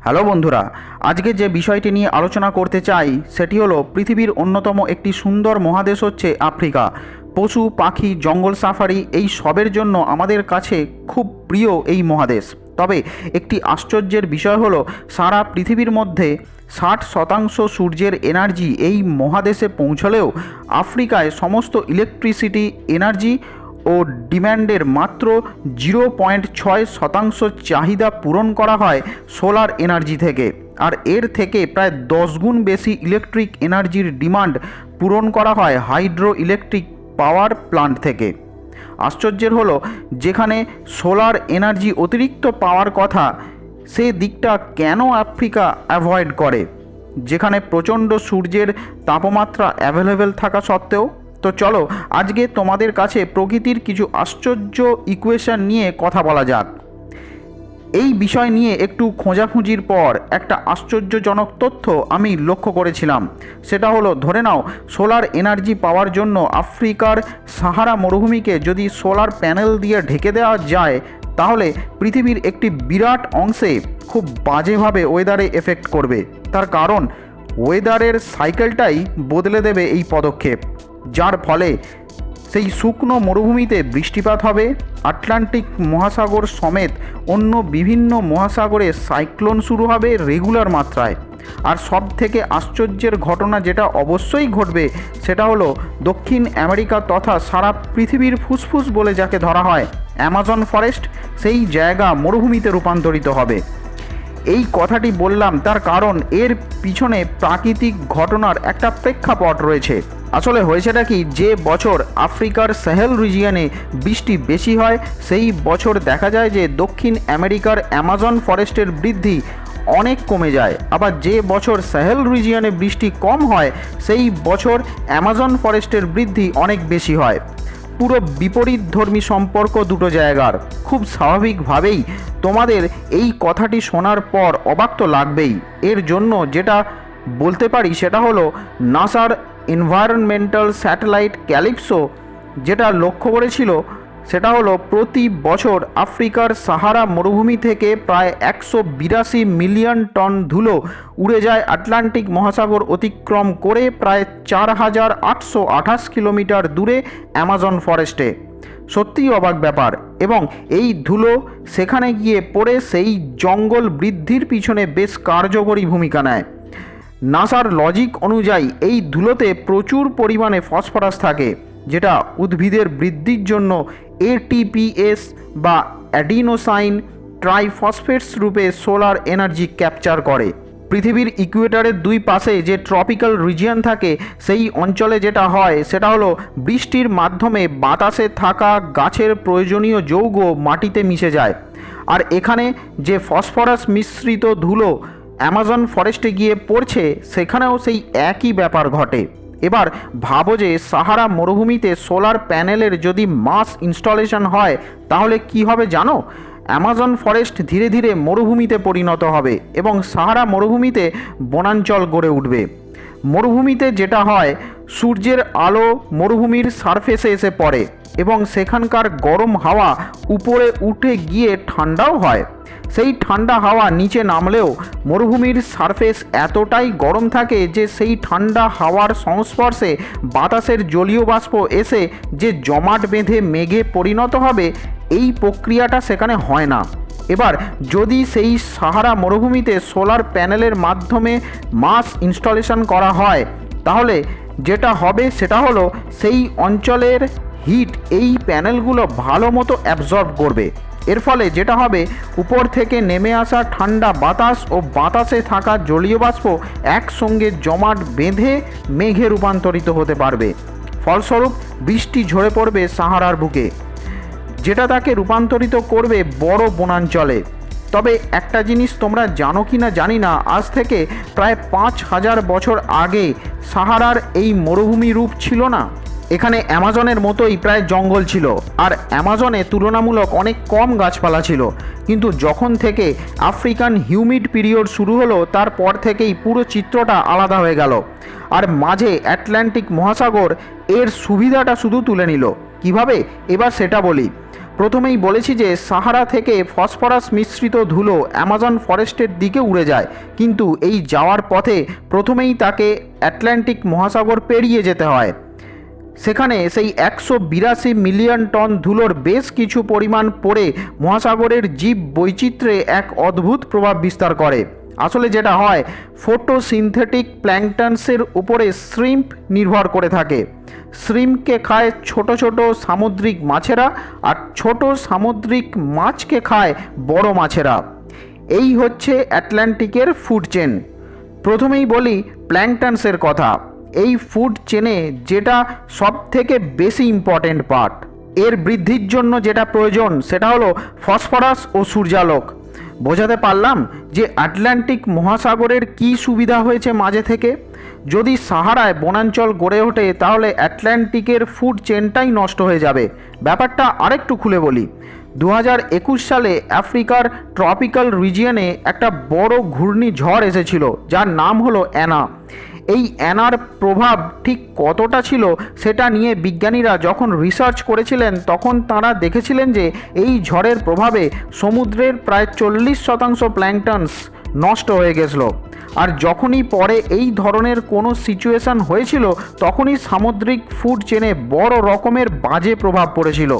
Hello বন্ধুরা, আজকে যে বিষয়টি নিয়ে আলোচনা করতে চাই সেটি হলো পৃথিবীর অন্যতম একটি সুন্দর মহাদেশ হচ্ছে আফ্রিকা। পশু পাখি জঙ্গল সাফারি এই সবের জন্য আমাদের কাছে খুব প্রিয় এই মহাদেশ। তবে একটি আশ্চর্যের বিষয় হলো সারা পৃথিবীর মধ্যে 60% সূর্যের এনার্জি এই মহাদেশে পৌঁছলেও আফ্রিকায় সমস্ত ইলেকট্রিসিটি এনার্জি ও ডিম্যান্ডের মাত্র 0.6% চাহিদা পূরণ করা হয় সোলার এনার্জি থেকে। আর এর থেকে প্রায় 10 গুণ বেশি ইলেকট্রিক এনার্জির ডিমান্ড পূরণ করা হয় হাইড্রো ইলেকট্রিক পাওয়ার প্লান্ট থেকে। আশ্চর্যের হলো যেখানে সোলার এনার্জি অতিরিক্ত পাওয়ার কথা, সে দিকটা কেন আফ্রিকা অ্যাভয়েড করে, যেখানে প্রচণ্ড সূর্যের তাপমাত্রা অ্যাভেলেবেল থাকা সত্ত্বেও। তো চলো আজকে তোমাদের কাছে প্রকৃতির কিছু আশ্চর্য ইকুয়েশন নিয়ে কথা বলা যাক। এই বিষয় নিয়ে একটু খোঁজাখুঁজির পর একটা আশ্চর্যজনক তথ্য আমি লক্ষ্য করেছিলাম। সেটা হলো, ধরে নাও সোলার এনার্জি পাওয়ার জন্য আফ্রিকার সাহারা মরুভূমিকে যদি সোলার প্যানেল দিয়ে ঢেকে দেওয়া যায়, তাহলে পৃথিবীর একটি বিরাট অংশে খুব বাজেভাবে ওয়েদারে এফেক্ট করবে। তার কারণ ওয়েদারের সাইকেলটাই বদলে দেবে এই পদক্ষেপ, যার ফলে সেই শুকনো মরুভূমিতে বৃষ্টিপাত হবে। আটলান্টিক মহাসাগর সমেত অন্য বিভিন্ন মহাসাগরে সাইক্লোন শুরু হবে রেগুলার মাত্রায়। আর সব থেকে আশ্চর্যের ঘটনা যেটা অবশ্যই ঘটবে সেটা হলো দক্ষিণ আমেরিকা তথা সারা পৃথিবীর ফুসফুস বলে যাকে ধরা হয় অ্যামাজন ফরেস্ট, সেই জায়গা মরুভূমিতে রূপান্তরিত হবে। এই কথাটি বললাম তার কারণ এর পিছনে প্রাকৃতিক ঘটনার একটা প্রেক্ষাপট রয়েছে। আসলে হয়েছেটা কি, যে বছর আফ্রিকার সাহেল রিজিয়নে বৃষ্টি বেশি হয় সেই বছর দেখা যায় যে দক্ষিণ আমেরিকার অ্যামাজন ফরেস্টের বৃদ্ধি অনেক কমে যায়। আবার যে বছর সাহেল রিজিয়নে বৃষ্টি কম হয় সেই বছর অ্যামাজন ফরেস্টের বৃদ্ধি অনেক বেশি হয়। পুরো বিপরীতধর্মী সম্পর্ক দুটো জায়গার। খুব স্বাভাবিকভাবেই তোমাদের এই কথাটি শোনার পর অবাক তো লাগবেই। এর জন্য যেটা বলতে পারি সেটা হলো নাসার এনভায়রনমেন্টাল স্যাটেলাইট ক্যালিপসো যেটা লক্ষ্য করেছিল সেটা হলো প্রতি বছর আফ্রিকার সাহারা মরুভূমি থেকে প্রায় 182 মিলিয়ন টন ধুলো উড়ে যায় আটলান্টিক মহাসাগর অতিক্রম করে প্রায় 4828 কিলোমিটার দূরে অ্যামাজন ফরেস্টে। সত্যিই অবাক ব্যাপার। এবং এই ধুলো সেখানে গিয়ে পড়ে সেই জঙ্গল বৃদ্ধির পিছনে বেশ কার্যকরী ভূমিকা নেয়। নাসার লজিক অনুযায়ী এই ধুলোতে প্রচুর পরিমাণে ফসফরাস থাকে, যেটা উদ্ভিদের বৃদ্ধির জন্য এটিপিএস বা অ্যাডিনোসাইন ট্রাইফসফেটস রূপে সোলার এনার্জি ক্যাপচার করে। পৃথিবীর ইকুয়েটরের দুই পাশে যে ট্রপিক্যাল রিজিয়ন থাকে সেই অঞ্চলে যেটা হয় সেটা হলো বৃষ্টির মাধ্যমে বাতাসে থাকা গাছের প্রয়োজনীয় যৌগ মাটিতে মিশে যায়। আর এখানে যে ফসফরাস মিশ্রিত ধুলো অ্যামাজন ফরেস্টে গিয়ে পড়ছে সেখানেও সেই একই ব্যাপার ঘটে। এবার ভাবো যে সাহারা মরুভূমিতে সোলার প্যানেলের যদি মাস ইনস্টলেশন হয় তাহলে কি হবে জানো? অ্যামাজন ফরেস্ট ধীরে ধীরে মরুভূমিতে পরিণত হবে এবং সাহারা মরুভূমিতে বনাঞ্চল গড়ে উঠবে। মরুভূমিতে যেটা হয়, সূর্যের আলো মরুভূমির সারফেসে এসে পড়ে এবং সেখানকার গরম হাওয়া উপরে উঠে গিয়ে ঠান্ডাও হয়। সেই ঠান্ডা হাওয়া নিচে নামলেও মরুভূমির সারফেস এতটাই গরম থাকে যে সেই ঠান্ডা হাওয়ার সংস্পর্শে বাতাসের জলীয় বাষ্প এসে যে জমাট বেঁধে মেঘে পরিণত হবে, এই প্রক্রিয়াটা সেখানে হয় না। এবার যদি সেই সাহারা মরুভূমিতে সোলার প্যানেলের মাধ্যমে মাস ইনস্টলেশন করা হয় তাহলে যেটা হবে সেটা হলো সেই অঞ্চলের হিট এই প্যানেলগুলো ভালো মতো অ্যাবজর্ব করবে। এর ফলে যেটা হবে, উপর থেকে নেমে আসা ঠান্ডা বাতাস ও বাতাসে থাকা জলীয় বাষ্প একসঙ্গে জমাট বেঁধে মেঘে রূপান্তরিত হতে পারবে। ফলস্বরূপ বৃষ্টি ঝরে পড়বে সাহারার বুকে, যেটা তাকে রূপান্তরিত করবে বড় বনাঞ্চলে। তবে একটা জিনিস তোমরা জানো কি না জানি না, আজ থেকে প্রায় 5000 বছর আগে সাহারার এই মরুভূমি রূপ ছিল না। এখানে অ্যামাজনের মতোই প্রায় জঙ্গল ছিল, আর অ্যামাজনে তুলনামূলক অনেক কম গাছপালা ছিল। কিন্তু যখন থেকে আফ্রিকান হিউমিড পিরিয়ড শুরু হলো তারপর থেকেই পুরো চিত্রটা আলাদা হয়ে গেল। আর মাঝে আটলান্টিক মহাসাগর এর সুবিধাটা শুধু তুলে নিল। কিভাবে, এবার সেটা বলি। প্রথমেই বলেছি যে সাহারা থেকে ফসফরাস মিশ্রিত ধুলো অ্যামাজন ফরেস্টের দিকে উড়ে যায়, কিন্তু এই যাওয়ার পথে প্রথমেই তাকে আটলান্টিক মহাসাগর পেরিয়ে যেতে হয়। সেখানে সেই 182 মিলিয়ন টন ধুলোর বেশ কিছু পরিমাণ পড়ে মহাসাগরের জীব বৈচিত্র্যে এক অদ্ভুত প্রভাব বিস্তার করে। আসলে যেটা হয়, ফটোসিনথেটিক প্ল্যাঙ্কটনসের উপরে শ্রিম্প নির্ভর করে থাকে। শ্রিম্পকে খায় ছোট ছোট সামুদ্রিক মাছেরা, আর ছোট সামুদ্রিক মাছকে খায় বড় মাছেরা। এই হচ্ছে আটলান্টিকের ফুড চেন। প্রথমেই বলি প্ল্যাঙ্কটনসের কথা। এই ফুড চেনে যেটা সব থেকে বেশি ইম্পর্টেন্ট পার্ট, এর বৃদ্ধির জন্য যেটা প্রয়োজন সেটা হলো ফসফরাস ও সূর্যালোক। বোঝাতে পারলাম যে আটলান্টিক মহাসাগরের কি সুবিধা হয়েছে মাঝে থেকে। যদি সাহারায় বনাঞ্চল গড়ে ওঠে তাহলে আটলান্টিকের ফুড চেনটাই নষ্ট হয়ে যাবে। ব্যাপারটা আরেকটু খুলে বলি। 2021 সালে আফ্রিকার ট্রপিক্যাল রিজিয়নে একটা বড় ঘূর্ণিঝড় এসেছিল যার নাম হলো অ্যানা। এই অ্যানার প্রভাব ঠিক কতটা ছিল সেটা নিয়ে বিজ্ঞানীরা যখন রিসার্চ করেছিলেন তখন তারা দেখেছিলেন যে এই ঝড়ের প্রভাবে সমুদ্রের প্রায় 40% প্ল্যাঙ্কটনস নষ্ট হয়ে গেছিল। আর যখনই পরে এই ধরনের কোনো সিচুয়েশান হয়েছিল তখনই সামুদ্রিক ফুড চেনে বড় রকমের বাজে প্রভাব পড়েছিল।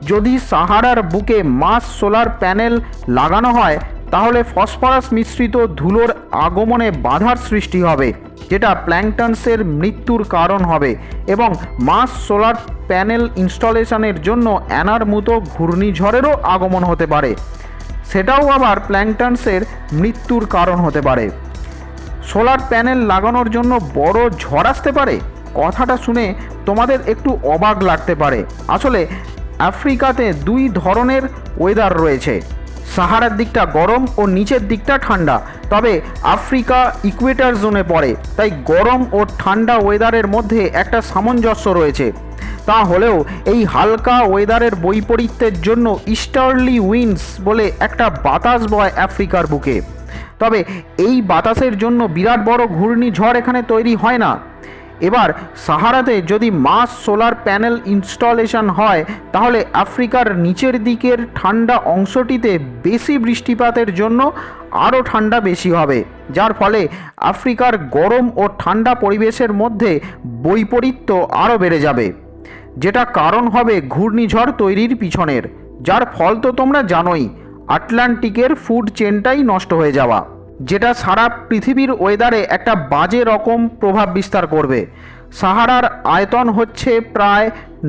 যদি সাহারার বুকে মাস সোলার প্যানেল লাগানো হয় তাহলে ফসফরাস মিশ্রিত ধুলোর আগমনে বাধার সৃষ্টি হবে, যেটা প্ল্যাঙ্কটনসের মৃত্যুর কারণ হবে, এবং মাস সোলার প্যানেল ইনস্টলেশনের জন্য অ্যানার মতো ঘূর্ণিঝড়েরও আগমন হতে পারে। সেটাও আবার প্ল্যাঙ্কটনসের মৃত্যুর কারণ হতে পারে। সোলার প্যানেল লাগানোর জন্য বড় ঝড় আসতে পারে, কথাটা শুনে তোমাদের একটু অবাক লাগতে পারে। আসলে আফ্রিকাতে দুই ধরনের ওয়েদার রয়েছে। সাহারার দিকটা গরম ও নিচের দিকটা ঠান্ডা। তবে আফ্রিকা ইকুয়েটর জোনে পড়ে, তাই গরম ও ঠান্ডা ওয়েদারের মধ্যে একটা সামঞ্জস্য রয়েছে। তা হলেও এই হালকা ওয়েদারের বৈপরীত্যের জন্য ইস্টার্লি উইন্ডস বলে একটা বাতাস বয় আফ্রিকার বুকে। তবে এই বাতাসের জন্য বিরাট বড় ঘূর্ণিঝড় এখানে তৈরি হয় না। এবার সাহারাতে যদি মাস সোলার প্যানেল ইনস্টলেশন হয় তাহলে আফ্রিকার নিচের দিকের ঠান্ডা অংশটিতে বেশি বৃষ্টিপাতের জন্য আরও ঠান্ডা বেশি হবে, যার ফলে আফ্রিকার গরম ও ঠান্ডা পরিবেশের মধ্যে বৈপরীত্য আরও বেড়ে যাবে, যেটা কারণ হবে ঘূর্ণিঝড় তৈরির পিছনের। যার ফল তো তোমরা জানোই, আটলান্টিকের ফুড চেনটাই নষ্ট হয়ে যাওয়া, যেটা সারা পৃথিবীর ওয়েদারে একটা বাজে রকম প্রভাব বিস্তার করবে। সাহারার আয়তন হচ্ছে প্রায়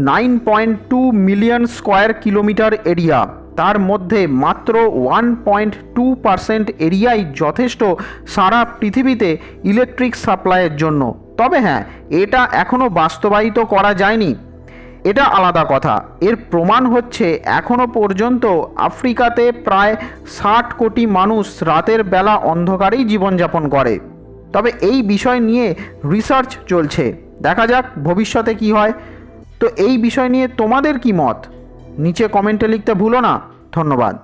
9.2 মিলিয়ন স্কোয়ার কিলোমিটার এরিয়া। তার মধ্যে মাত্র 1.2% এরিয়াই যথেষ্ট সারা পৃথিবীতে ইলেকট্রিক সাপ্লাইয়ের জন্য। তবে হ্যাঁ, এটা এখনও বাস্তবায়িত করা যায়নি, এটা আলাদা কথা। এর প্রমাণ হচ্ছে এখনও পর্যন্ত আফ্রিকাতে প্রায় 60 কোটি মানুষ রাতের বেলা অন্ধকারেই জীবনযাপন করে। তবে এই বিষয় নিয়ে রিসার্চ চলছে, দেখা যাক ভবিষ্যতে কি হয়। তো এই বিষয় নিয়ে তোমাদের কি মত নিচে কমেন্টে লিখতে ভুলো না। ধন্যবাদ।